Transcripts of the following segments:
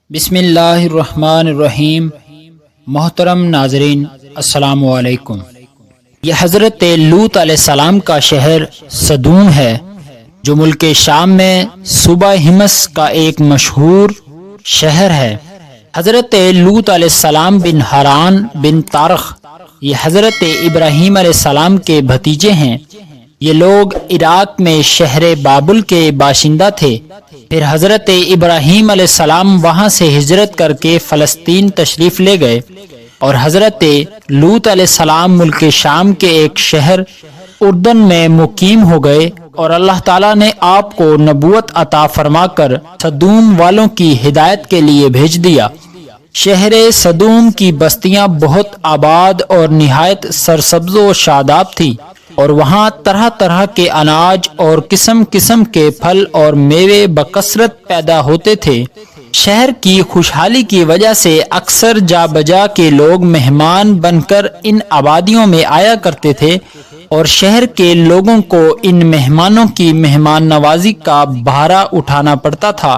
بسم اللہ الرحمن الرحیم۔ محترم ناظرین، السلام علیکم۔ یہ حضرت لوط علیہ السلام کا شہر سدوم ہے جو ملک شام میں صوبہ حمص کا ایک مشہور شہر ہے۔ حضرت لوط علیہ السلام بن حران بن طارخ یہ حضرت ابراہیم علیہ السلام کے بھتیجے ہیں۔ یہ لوگ عراق میں شہر بابل کے باشندہ تھے۔ پھر حضرت ابراہیم علیہ السلام وہاں سے ہجرت کر کے فلسطین تشریف لے گئے اور حضرت لوط علیہ السلام ملک شام کے ایک شہر اردن میں مقیم ہو گئے اور اللہ تعالیٰ نے آپ کو نبوت عطا فرما کر سدوم والوں کی ہدایت کے لیے بھیج دیا۔ شہر سدوم کی بستیاں بہت آباد اور نہایت سرسبز و شاداب تھی اور وہاں طرح طرح کے اناج اور قسم قسم کے پھل اور میوے بکثرت پیدا ہوتے تھے۔ شہر کی خوشحالی کی وجہ سے اکثر جا بجا کے لوگ مہمان بن کر ان آبادیوں میں آیا کرتے تھے اور شہر کے لوگوں کو ان مہمانوں کی مہمان نوازی کا بھارا اٹھانا پڑتا تھا۔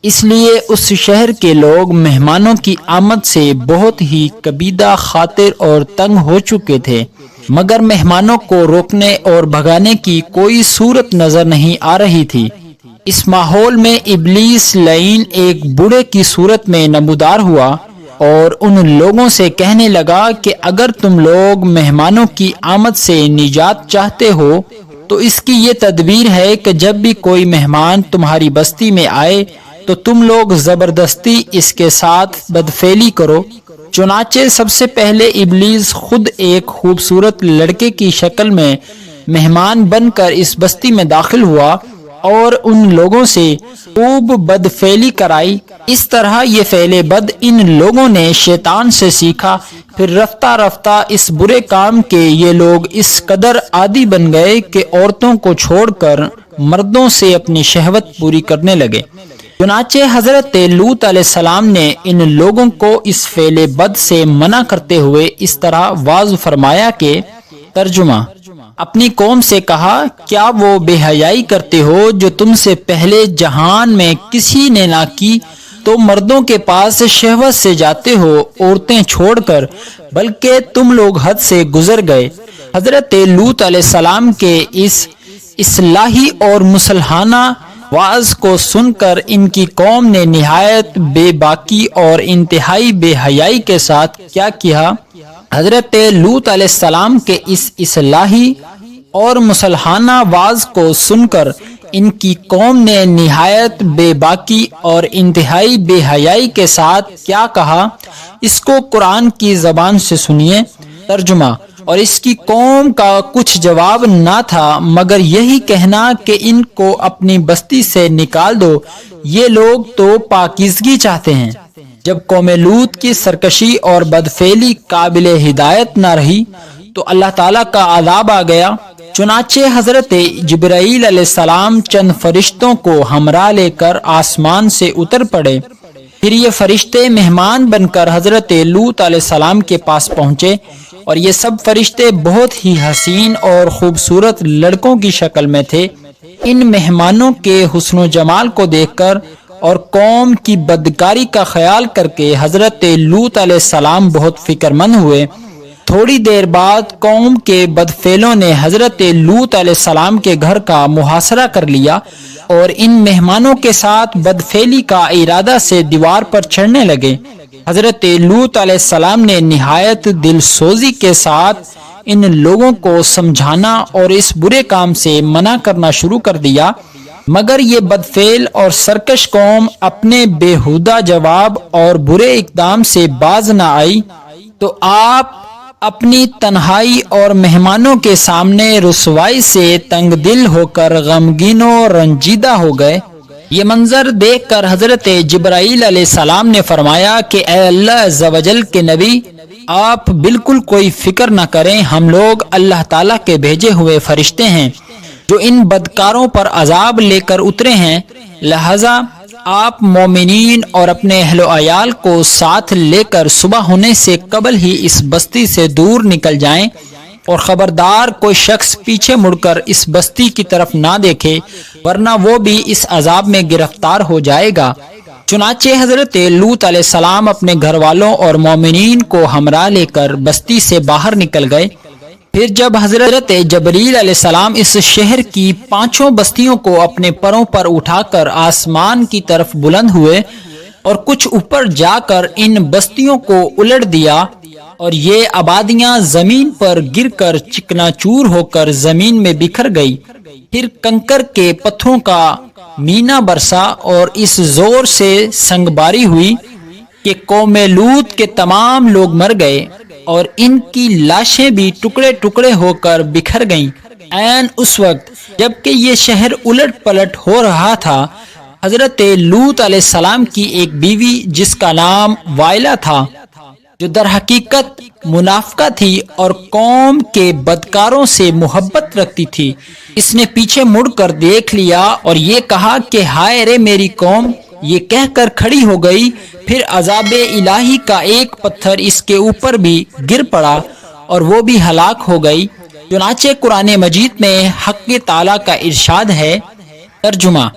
اس لیے اس شہر کے لوگ مہمانوں کی آمد سے بہت ہی کبیدہ خاطر اور تنگ ہو چکے تھے، مگر مہمانوں کو روکنے اور بھگانے کی کوئی صورت نظر نہیں آ رہی تھی۔ اس ماحول میں ابلیس لعین ایک بوڑھے کی صورت میں نمودار ہوا اور ان لوگوں سے کہنے لگا کہ اگر تم لوگ مہمانوں کی آمد سے نجات چاہتے ہو تو اس کی یہ تدبیر ہے کہ جب بھی کوئی مہمان تمہاری بستی میں آئے تو تم لوگ زبردستی اس کے ساتھ بدفعلی کرو۔ چنانچہ سب سے پہلے ابلیس خود ایک خوبصورت لڑکے کی شکل میں مہمان بن کر اس بستی میں داخل ہوا اور ان لوگوں سے خوب بدفعلی کرائی۔ اس طرح یہ فعل بد ان لوگوں نے شیطان سے سیکھا۔ پھر رفتہ رفتہ اس برے کام کے یہ لوگ اس قدر عادی بن گئے کہ عورتوں کو چھوڑ کر مردوں سے اپنی شہوت پوری کرنے لگے۔ چنانچہ حضرت لوط علیہ السلام نے ان لوگوں کو اس فعل بد سے منع کرتے ہوئے اس طرح واعظ فرمایا کہ ترجمہ: اپنی قوم سے کہا، کیا وہ بے حیائی کرتے ہو جو تم سے پہلے جہان میں کسی نے نہ کی؟ تو مردوں کے پاس شہوت سے جاتے ہو عورتیں چھوڑ کر، بلکہ تم لوگ حد سے گزر گئے۔ حضرت لوط علیہ السلام کے اس اصلاحی اور مصلحانہ وعظ کو سن کر ان کی قوم نے نہایت بے باکی اور انتہائی بے حیائی کے ساتھ کیا کیا؟ حضرت لوط علیہ السلام کے اس اصلاحی اور مصلحانہ وعظ کو سن کر ان کی قوم نے نہایت بے باکی اور انتہائی بے حیائی کے ساتھ کیا کہا؟ اس کو قرآن کی زبان سے سنیے۔ ترجمہ: اور اس کی قوم کا کچھ جواب نہ تھا مگر یہی کہنا کہ ان کو اپنی بستی سے نکال دو، یہ لوگ تو پاکیزگی چاہتے ہیں۔ جب قوم لوط کی سرکشی اور بدفعلی قابل ہدایت نہ رہی تو اللہ تعالیٰ کا عذاب آ گیا۔ چنانچہ حضرت جبرائیل علیہ السلام چند فرشتوں کو ہمراہ لے کر آسمان سے اتر پڑے۔ پھر یہ فرشتے مہمان بن کر حضرت لوط علیہ السلام کے پاس پہنچے اور یہ سب فرشتے بہت ہی حسین اور خوبصورت لڑکوں کی شکل میں تھے۔ ان مہمانوں کے حسن و جمال کو دیکھ کر اور قوم کی بدکاری کا خیال کر کے حضرت لوط علیہ السلام بہت فکر مند ہوئے۔ تھوڑی دیر بعد قوم کے بدفعلوں نے حضرت لوط علیہ السلام کے گھر کا محاصرہ کر لیا اور ان مہمانوں کے ساتھ بدفعلی کا ارادہ سے دیوار پر چڑھنے لگے۔ حضرت لوط علیہ السلام نے نہایت دل سوزی کے ساتھ ان لوگوں کو سمجھانا اور اس برے کام سے منع کرنا شروع کر دیا، مگر یہ بدفعل اور سرکش قوم اپنے بیہودہ جواب اور برے اقدام سے باز نہ آئی، تو آپ اپنی تنہائی اور مہمانوں کے سامنے رسوائی سے تنگ دل ہو کر غمگین و رنجیدہ ہو گئے۔ یہ منظر دیکھ کر حضرت جبرائیل علیہ السلام نے فرمایا کہ اے اللہ عز و جل کے نبی، آپ بالکل کوئی فکر نہ کریں، ہم لوگ اللہ تعالیٰ کے بھیجے ہوئے فرشتے ہیں جو ان بدکاروں پر عذاب لے کر اترے ہیں، لہذا آپ مومنین اور اپنے اہل و عیال کو ساتھ لے کر صبح ہونے سے قبل ہی اس بستی سے دور نکل جائیں اور خبردار کوئی شخص پیچھے مڑ کر اس بستی کی طرف نہ دیکھے ورنہ وہ بھی اس عذاب میں گرفتار ہو جائے گا۔ چنانچہ حضرت لوط علیہ السلام اپنے گھر والوں اور مومنین کو ہمراہ لے کر بستی سے باہر نکل گئے۔ پھر جب حضرت جبریل علیہ السلام اس شہر کی 5 بستیوں کو اپنے پروں پر اٹھا کر آسمان کی طرف بلند ہوئے اور کچھ اوپر جا کر ان بستیوں کو الٹ دیا اور یہ آبادیاں زمین پر گر کر چکنا چور ہو کر زمین میں بکھر گئی، پھر کنکر کے پتھروں کا مینا برسا اور اس زور سے سنگباری ہوئی کہ قوم لوط کے تمام لوگ مر گئے اور ان کی لاشیں بھی ٹکڑے ٹکڑے ہو کر بکھر گئیں۔ عین اس وقت جبکہ یہ شہر الٹ پلٹ ہو رہا تھا، حضرت لوط علیہ السلام کی ایک بیوی جس کا نام وائلہ تھا، جو در حقیقت منافقہ تھی اور قوم کے بدکاروں سے محبت رکھتی تھی، اس نے پیچھے مڑ کر دیکھ لیا اور یہ کہا کہ ہائے رے میری قوم، یہ کہہ کر کھڑی ہو گئی۔ پھر عذاب الہی کا ایک پتھر اس کے اوپر بھی گر پڑا اور وہ بھی ہلاک ہو گئی۔ چنانچہ قرآن مجید میں حق تعالیٰ کا ارشاد ہے، ترجمہ: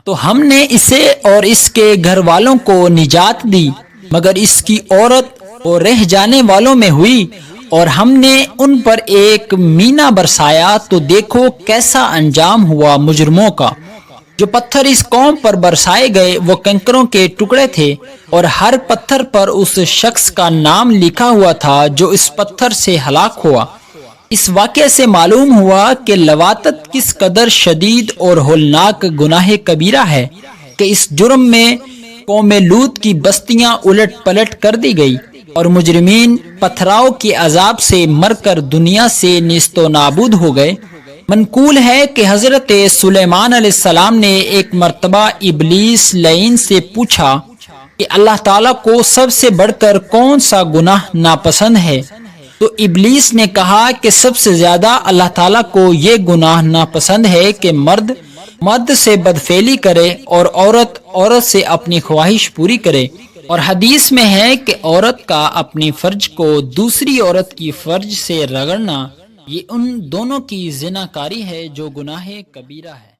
تو ہم نے اسے اور اس کے گھر والوں کو نجات دی، مگر اس کی عورت اور رہ جانے والوں میں ہوئی، اور ہم نے ان پر ایک مینا برسایا تو دیکھو کیسا انجام ہوا مجرموں کا۔ جو پتھر اس قوم پر برسائے گئے وہ کنکروں کے ٹکڑے تھے، اور ہر پتھر پر اس شخص کا نام لکھا ہوا تھا جو اس پتھر سے ہلاک ہوا۔ اس واقعے سے معلوم ہوا کہ لواطت کس قدر شدید اور ہولناک گناہ کبیرہ ہے کہ اس جرم میں قوم لوط کی بستیاں الٹ پلٹ کر دی گئی اور مجرمین پتھراؤ کے عذاب سے مر کر دنیا سے نیست و نابود ہو گئے۔ منقول ہے کہ حضرت سلیمان علیہ السلام نے ایک مرتبہ ابلیس لعین سے پوچھا کہ اللہ تعالیٰ کو سب سے بڑھ کر کون سا گناہ ناپسند ہے؟ تو ابلیس نے کہا کہ سب سے زیادہ اللہ تعالیٰ کو یہ گناہ ناپسند ہے کہ مرد سے بدفعلی کرے اور عورت سے اپنی خواہش پوری کرے۔ اور حدیث میں ہے کہ عورت کا اپنی فرج کو دوسری عورت کی فرج سے رگڑنا، یہ ان دونوں کی زنا کاری ہے جو گناہ کبیرہ ہے۔